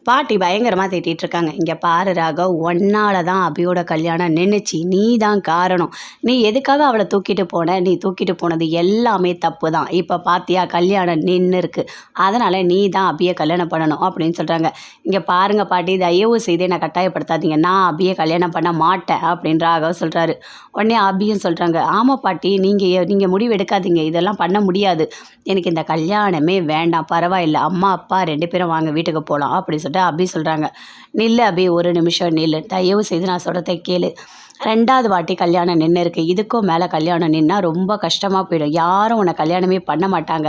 பாட்டி பயங்கரமாக திட்டிகிட்டு இருக்காங்க. இங்கே பாரு ராகவ், ஒன்னால தான் அபியோட கல்யாணம் நின்றுச்சு. நீ தான் காரணம். நீ எதுக்காக அவளை தூக்கிட்டு போன? நீ தூக்கிட்டு போனது எல்லாமே தப்பு தான். இப்போ பார்த்தியா, கல்யாணம் நின்று இருக்கு. அதனால் நீ தான் அபியை கல்யாணம் பண்ணணும் அப்படின்னு சொல்கிறாங்க. இங்கே பாருங்க பாட்டி, தயவு செய்து என்னை கட்டாயப்படுத்தாதீங்க. நான் அபியை கல்யாணம் பண்ண மாட்டேன் அப்படின்னு ராகவ் சொல்கிறாரு. உடனே அபியும் சொல்கிறாங்க, ஆமாம் பாட்டி, நீங்கள் முடிவு எடுக்காதீங்க. இதெல்லாம் பண்ண முடியாது. எனக்கு இந்த கல்யாணமே வேண்டாம். பரவாயில்லை, அம்மா அப்பா 2 பேரும் வாங்க வீட்டுக்கு போகலாம் அப்படின்னு சொல்லிட்டு அபி சொல்கிறாங்க. நில்லு அபி, ஒரு நிமிஷம் நில்லு. தயவு செய்து நான் சொல்கிறத கேளு. 2வது வாட்டி கல்யாணம் நின்று இருக்கு. இதுக்கும் மேலே கல்யாணம் நின்னா ரொம்ப கஷ்டமாக போயிடும். யாரும் உன்னை கல்யாணமே பண்ண மாட்டாங்க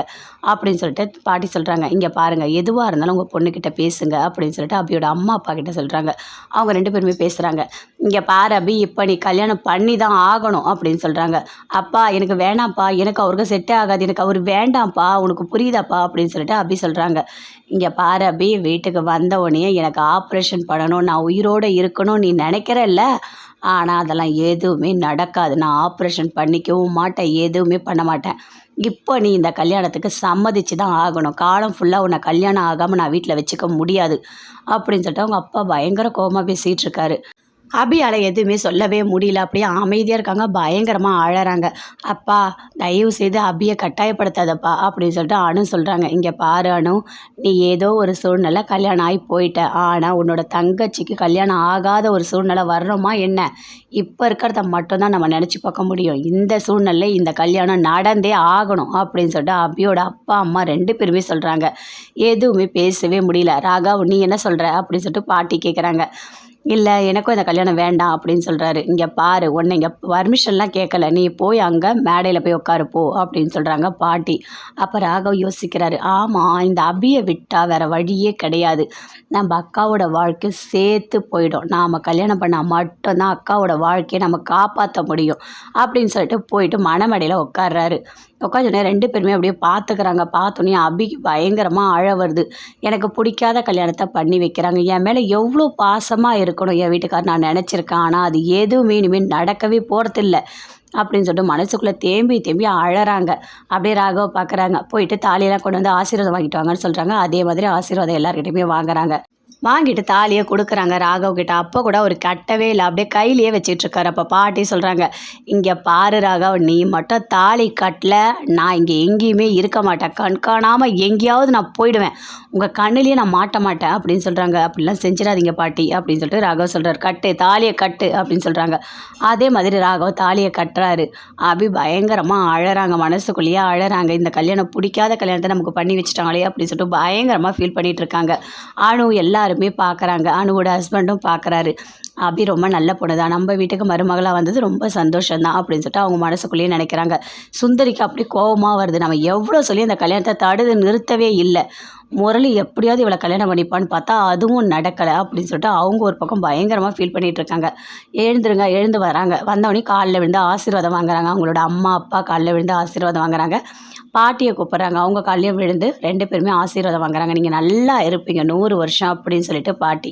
அப்படின்னு சொல்லிட்டு பாட்டி சொல்கிறாங்க. இங்கே பாருங்கள், எதுவாக இருந்தாலும் உங்கள் பொண்ணுக்கிட்ட பேசுங்க அப்படின்னு சொல்லிட்டு அபியோட அம்மா அப்பா கிட்ட சொல்கிறாங்க. அவங்க 2 பேருமே பேசுகிறாங்க. இங்கே பாரு அபி, இப்போ நீ கல்யாணம் பண்ணி தான் ஆகணும் அப்படின்னு சொல்கிறாங்க. அப்பா எனக்கு வேணாம்ப்பா, எனக்கு அவருக்கு செட்டே ஆகாது, எனக்கு அவர் வேண்டாம்ப்பா, உனக்கு புரியுதாப்பா அப்படின்னு சொல்லிட்டு அபி சொல்கிறாங்க. இங்கே பாரு அபி, வீட்டுக்கு வந்த உடனே எனக்கு ஆப்ரேஷன் பண்ணணும், நான் உயிரோடு இருக்கணும் நீ நினைக்கிறல்ல, ஆனால் அதெல்லாம் எதுவுமே நடக்காது. நான் ஆப்ரேஷன் பண்ணிக்கவும் மாட்டேன், எதுவுமே பண்ண மாட்டேன். இப்போ நீ இந்த கல்யாணத்துக்கு சம்மதிச்சு தான் ஆகணும். காலம் ஃபுல்லாக உன்னை கல்யாணம் ஆகாமல் நான் வீட்டில் வச்சுக்க முடியாது அப்படின்னு சொல்லிட்டு அவங்க அப்பா பயங்கர கோபமாக பேசிகிட்டு இருக்காரு. அபியால் எதுவுமே சொல்லவே முடியல. அப்படியே அமைதியாக இருக்காங்க. பயங்கரமாக அழறாங்க. அப்பா, தயவு செய்து அபியை கட்டாயப்படுத்தாதப்பா அப்படின்னு சொல்லிட்டு அனு சொல்கிறாங்க. இங்கே பாரு அனு, நீ ஏதோ ஒரு சூழ்நிலை கல்யாணம் ஆகி போயிட்ட. ஆனால் உன்னோட தங்கச்சிக்கு கல்யாணம் ஆகாத ஒரு சூழ்நிலை வரணுமா என்ன? இப்போ இருக்கிறத மட்டும்தான் நம்ம நினச்சி பார்க்க முடியும். இந்த சூழ்நிலை இந்த கல்யாணம் நடந்தே ஆகணும் அப்படின்னு சொல்லிட்டு அபியோட அப்பா அம்மா 2 பேருமே சொல்கிறாங்க. எதுவுமே பேசவே முடியல. ராகவ், நீ என்ன சொல்கிற அப்படின்னு சொல்லிட்டு பாட்டி கேட்குறாங்க. இல்லை, எனக்கும் இந்த கல்யாணம் வேண்டாம் அப்படின்னு சொல்கிறாரு. இங்கே பாரு, உன்னை இங்கே பர்மிஷன்லாம் கேட்கல, நீ போய் அங்கே மேடையில் போய் உட்காரு போ அப்படின்னு சொல்கிறாங்க பாட்டி. அப்போ ராகவ் யோசிக்கிறாரு. ஆமாம், இந்த அபியை விட்டால் வேறு வழியே கிடையாது. நம்ம அக்காவோட வாழ்க்கை சேர்த்து போயிடும். நாம் கல்யாணம் பண்ணால் மட்டும்தான் அக்காவோட வாழ்க்கையை நம்ம காப்பாற்ற முடியும் அப்படின்னு சொல்லிட்டு போயிட்டு மணமேடையில் உட்கார்றாரு. உட்காந்துனே 2 பேருமே அப்படியே பார்த்துக்கிறாங்க. பார்த்தோன்னே அபிக்கு பயங்கரமாக அழ வருது. எனக்கு பிடிக்காத கல்யாணத்தை பண்ணி வைக்கிறாங்க. என் மேலே எவ்வளோ பாசமாக இருக்கணும் என் வீட்டுக்காரர் நான் நினச்சிருக்கேன். ஆனால் அது எதுவுமே இனிமேல் நடக்கவே போகிறதில்ல அப்படின்னு சொல்லிட்டு மனசுக்குள்ளே தேம்பி அழறாங்க. அப்படியே ராகவ பார்க்குறாங்க. போயிட்டு தாலியெல்லாம் கொண்டு வந்து ஆசீர்வாதம் வாங்கிட்டு வாங்கன்னு சொல்கிறாங்க. அதே மாதிரி ஆசீர்வாதம் எல்லாருக்கிட்டையுமே வாங்குறாங்க. வாங்கிட்டு தாலியை கொடுக்குறாங்க ராகவ் கிட்ட. அப்போ கூட ஒரு கட்டவே இல்லை, அப்படியே கையிலேயே வச்சிட்ருக்காரு. அப்போ பாட்டி சொல்கிறாங்க, இங்கே பாரு ராகவ், நீ மட்டும் தாலி கட்டல, நான் இங்கே எங்கேயுமே இருக்க மாட்டேன். கண்காணாமல் எங்கேயாவது நான் போயிடுவேன். உங்கள் கண்ணிலேயே நான் மாட்ட மாட்டேன் அப்படின்னு சொல்கிறாங்க. அப்படிலாம் செஞ்சிடாதீங்க பாட்டி அப்படின்னு சொல்லிட்டு ராகவ் சொல்கிறார். கட்டு, தாலியை கட்டு அப்படின்னு சொல்கிறாங்க. அதே மாதிரி ராகவ் தாலியை கட்டுறாரு. அபி பயங்கரமாக அழறாங்க. மனசுக்குள்ளேயே அழறாங்க. இந்த கல்யாணம் பிடிக்காத கல்யாணத்தை நமக்கு பண்ணி வச்சுட்டாங்களே அப்படின்னு சொல்லிட்டு பயங்கரமாக ஃபீல் பண்ணிகிட்டு இருக்காங்க. அனு எல்லாருமே பார்க்குறாங்க. அனுவோட ஹஸ்பண்டும் பார்க்குறாரு. அபி ரொம்ப நல்ல பொண்ணு தான், நம்ம வீட்டுக்கு மருமகளாக வந்தது ரொம்ப சந்தோஷம்தான் அப்படின்னு சொல்லிட்டு அவங்க மனசுக்குள்ளேயே நினைக்கிறாங்க. சுந்தரிக்கு அப்படி கோபமாக வருது. நம்ம எவ்வளோ சொல்லி அந்த கல்யாணத்தை தடுத்து நிறுத்தவே இல்லை. முரளி எப்படியாவது இவளை கல்யாணம் பண்ணிப்பான்னு பார்த்தா அதுவும் நடக்கலை அப்படின்னு சொல்லிட்டு அவங்க ஒரு பக்கம் பயங்கரமாக ஃபீல் பண்ணிகிட்டு இருக்காங்க. எழுந்து வராங்க. வந்தவொடனே காலில் விழுந்து ஆசீர்வாதம் வாங்குறாங்க. அவங்களோட அம்மா அப்பா காலில் விழுந்து ஆசீர்வாதம் வாங்குறாங்க. பாட்டியை கூப்பிட்றாங்க. அவங்க காலையும் விழுந்து 2 பேருமே ஆசீர்வாதம் வாங்குறாங்க. நீங்கள் நல்லா இருப்பீங்க 100 வருஷம் அப்படின்னு சொல்லிட்டு பாட்டி.